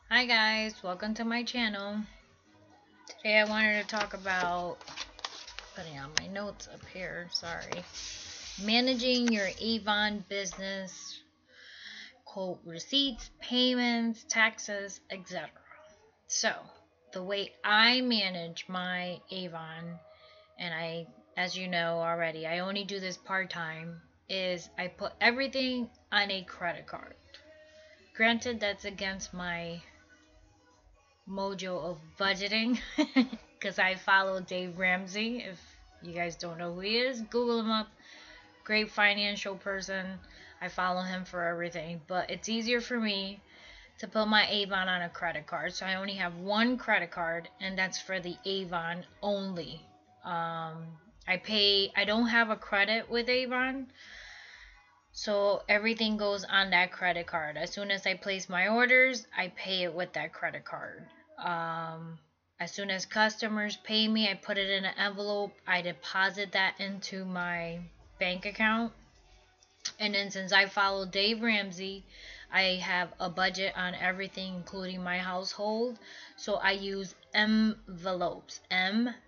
Hi guys, welcome to my channel. Today I wanted to talk about, putting on my notes up here, sorry, managing your Avon business, quote, receipts, payments, taxes, etc. So, the way I manage my Avon, and as you know already, I only do this part-time, is I put everything on a credit card. Granted, that's against my mojo of budgeting because I follow Dave Ramsey. If you guys don't know who he is, Google him up. Great financial person. I follow him for everything, but it's easier for me to put my Avon on a credit card. So I only have one credit card, and that's for the Avon only. I don't have a credit with Avon, so everything goes on that credit card. As soon as I place my orders, I pay it with that credit card. Um, as soon as customers pay me, I put it in an envelope. I deposit that into my bank account. And then since I follow Dave Ramsey, I have a budget on everything, including my household. So I use envelopes, Envelopes,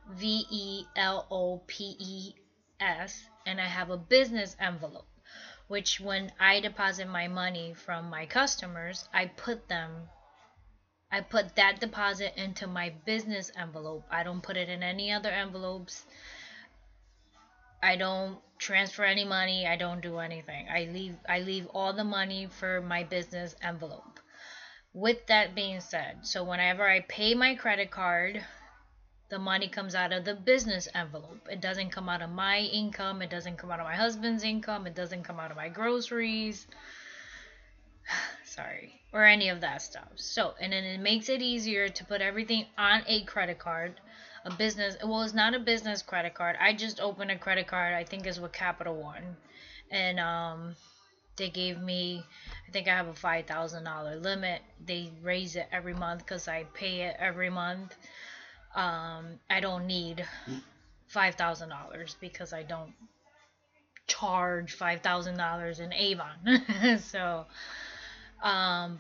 and I have a business envelope, which when I deposit my money from my customers, I put that deposit into my business envelope. I don't put it in any other envelopes. I don't transfer any money. I don't do anything. I leave all the money for my business envelope. With that being said, so whenever I pay my credit card, the money comes out of the business envelope. It doesn't come out of my income. It doesn't come out of my husband's income. It doesn't come out of my groceries. Sorry, or any of that stuff. So, and then it makes it easier to put everything on a credit card. A business, well, it's not a business credit card. I just opened a credit card, I think it's with Capital One. And they gave me, I think I have a $5,000 limit. They raise it every month because I pay it every month. I don't need $5,000 because I don't charge $5,000 in Avon. So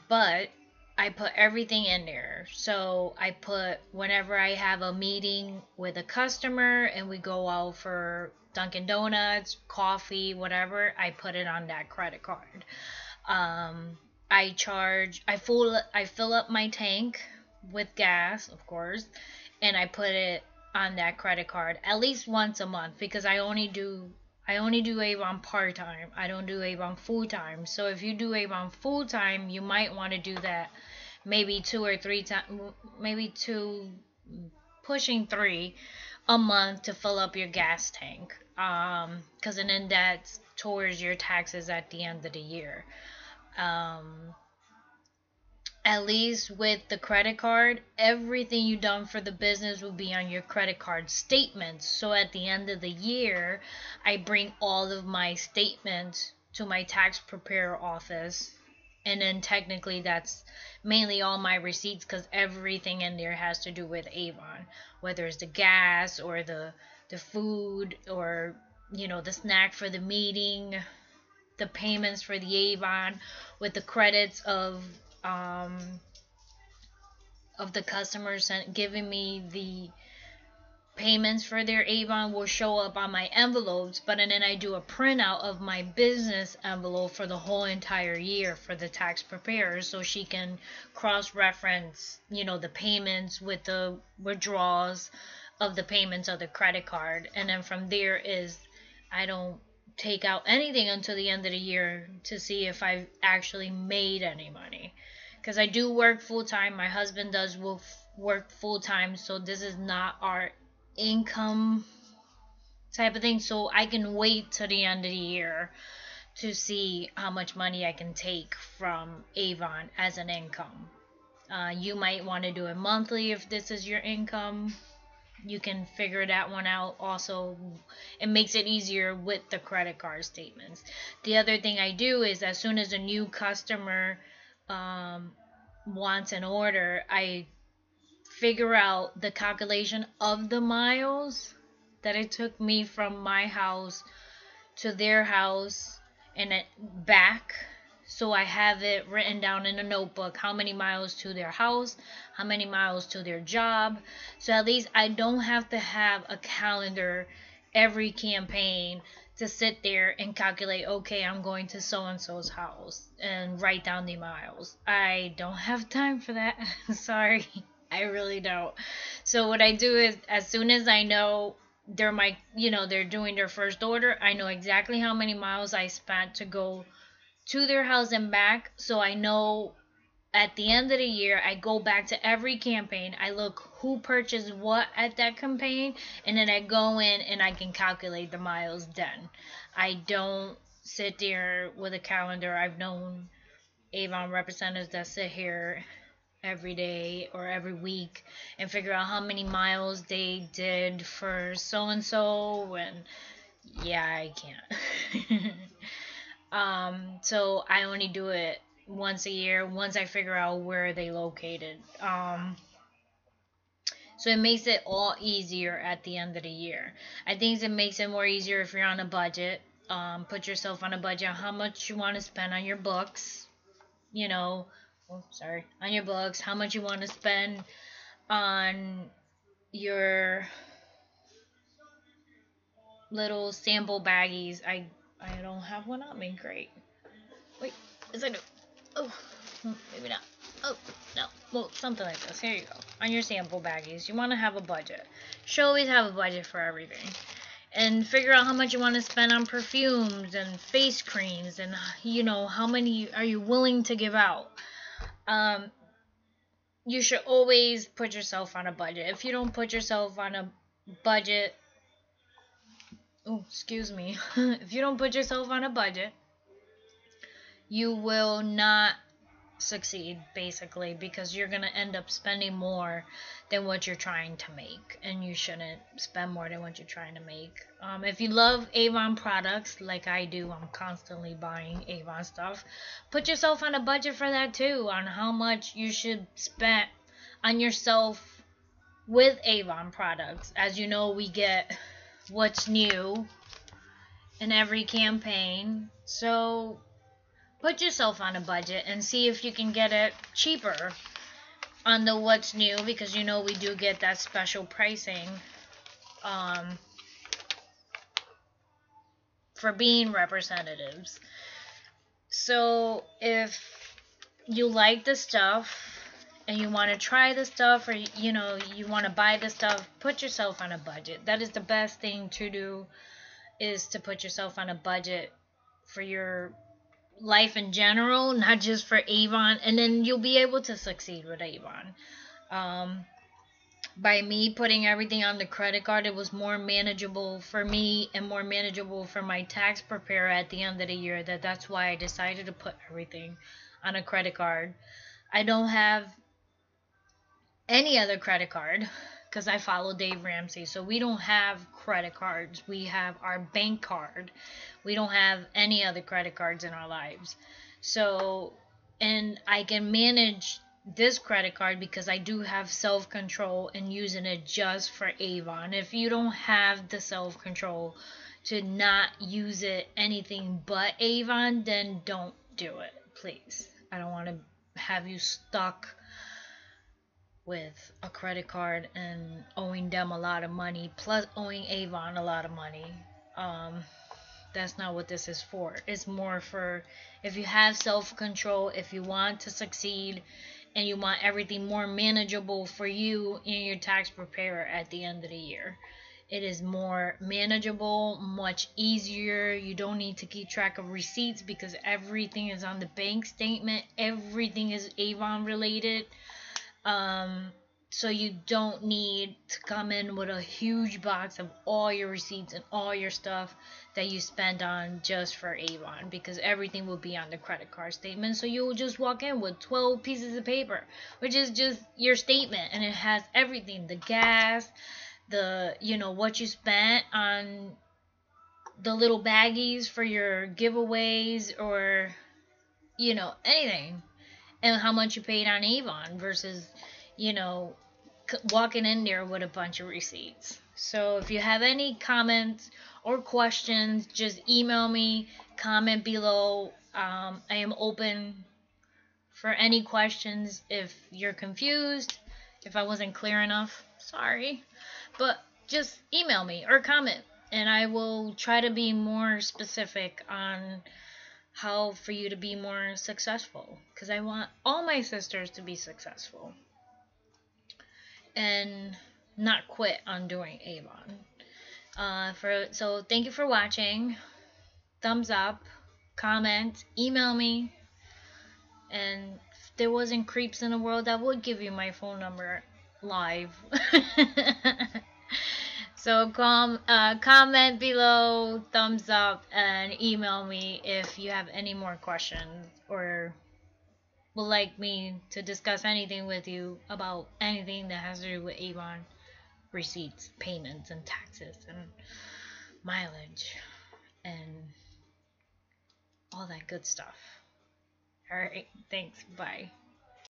but I put everything in there. So I put, whenever I have a meeting with a customer and we go out for Dunkin' Donuts, coffee, whatever, I put it on that credit card. I fill up my tank with gas, of course, and I put it on that credit card at least once a month because I only do Avon part time. I don't do Avon full time. So if you do Avon full time, you might want to do that maybe 2 or 3 times, maybe two, pushing three a month to fill up your gas tank. Because and then that's towards your taxes at the end of the year. Um, at least with the credit card, everything you done for the business will be on your credit card statements. So at the end of the year, I bring all of my statements to my tax preparer office. And then technically that's mainly all my receipts because everything in there has to do with Avon, whether it's the gas or the food or the snack for the meeting, the payments for the Avon with the credits um of the customers and giving me the payments for their Avon will show up on my envelopes, but and then I do a printout of my business envelope for the whole entire year for the tax preparer so she can cross-reference, the payments with the withdrawals of the payments of the credit card. And then from there is I don't take out anything until the end of the year to see if I've actually made any money. Because I do work full time. My husband does work full time, so this is not our income type of thing. So I can wait till the end of the year to see how much money I can take from Avon as an income. You might want to do it monthly if this is your income. You can figure that one out. Also, it makes it easier with the credit card statements. The other thing I do is as soon as a new customer wants an order, I figure out the calculation of the miles that it took me from my house to their house and it back. So I have it written down in a notebook, how many miles to their house, how many miles to their job. So at least I don't have to have a calendar every campaign to sit there and calculate, okay, I'm going to so and so's house and write down the miles. I don't have time for that. Sorry. I really don't. So what I do is, as soon as I know they're doing their first order, I know exactly how many miles I spent to go to their house and back. So I know at the end of the year, I go back to every campaign. I look who purchased what at that campaign, and then I go in and I can calculate the miles then. I don't sit there with a calendar. I've known Avon representatives that sit here every day or every week and figure out how many miles they did for so and so, and yeah, I can't. So I only do it once a year once I figure out where they located. So it makes it all easier at the end of the year. I think it makes it more easier if you're on a budget. Put yourself on a budget on how much you want to spend on your books. You know, on your books, how much you want to spend on your little sample baggies. I don't have one on me. Great. Wait, is I do? Oh, maybe not. Oh, no. Well, something like this. Here you go. On your sample baggies, you want to have a budget. You should always have a budget for everything. And figure out how much you want to spend on perfumes and face creams and, how many are you willing to give out. You should always put yourself on a budget. If you don't put yourself on a budget, oh, excuse me. If you don't put yourself on a budget, you will not succeed, basically, because you're going to end up spending more than what you're trying to make, and you shouldn't spend more than what you're trying to make. If you love Avon products like I do, I'm constantly buying Avon stuff, put yourself on a budget for that too, on how much you should spend on yourself with Avon products. As you know, we get what's new in every campaign, so put yourself on a budget and see if you can get it cheaper on the what's new, because we do get that special pricing for being representatives. So if you like the stuff and you want to try the stuff, or you want to buy the stuff, put yourself on a budget. That is the best thing to do, is to put yourself on a budget for your life in general, not just for Avon, and then you'll be able to succeed with Avon. By me putting everything on the credit card, it was more manageable for me and more manageable for my tax preparer at the end of the year. That's why I decided to put everything on a credit card. I don't have any other credit card because I follow Dave Ramsey. So we don't have credit cards. We have our bank card. We don't have any other credit cards in our lives. So, and I can manage this credit card because I do have self-control in using it just for Avon. If you don't have the self-control to not use it anything but Avon, then don't do it, please. I don't want to have you stuck with a credit card and owing them a lot of money, plus owing Avon a lot of money. That's not what this is for. It's more for if you have self-control, if you want to succeed, and you want everything more manageable for you and your tax preparer at the end of the year. It is more manageable, much easier. You don't need to keep track of receipts because everything is on the bank statement. Everything is Avon related. So you don't need to come in with a huge box of all your receipts and all your stuff that you spend on just for Avon, because everything will be on the credit card statement. So you'll just walk in with 12 pieces of paper, which is just your statement, and it has everything, the gas, the what you spent on the little baggies for your giveaways, or anything, and how much you paid on Avon versus walking in there with a bunch of receipts. So if you have any comments or questions, just email me, comment below. I am open for any questions. If you're confused, if I wasn't clear enough, sorry. But just email me or comment, and I will try to be more specific on how for you to be more successful, because I want all my sisters to be successful and not quit on doing Avon. So thank you for watching. Thumbs up, comment, email me, and if there wasn't creeps in the world, I would give you my phone number live. So comment below, thumbs up, and email me if you have any more questions or would like me to discuss anything with you about anything that has to do with Avon receipts, payments, and taxes, and mileage, and all that good stuff. Alright, thanks, bye.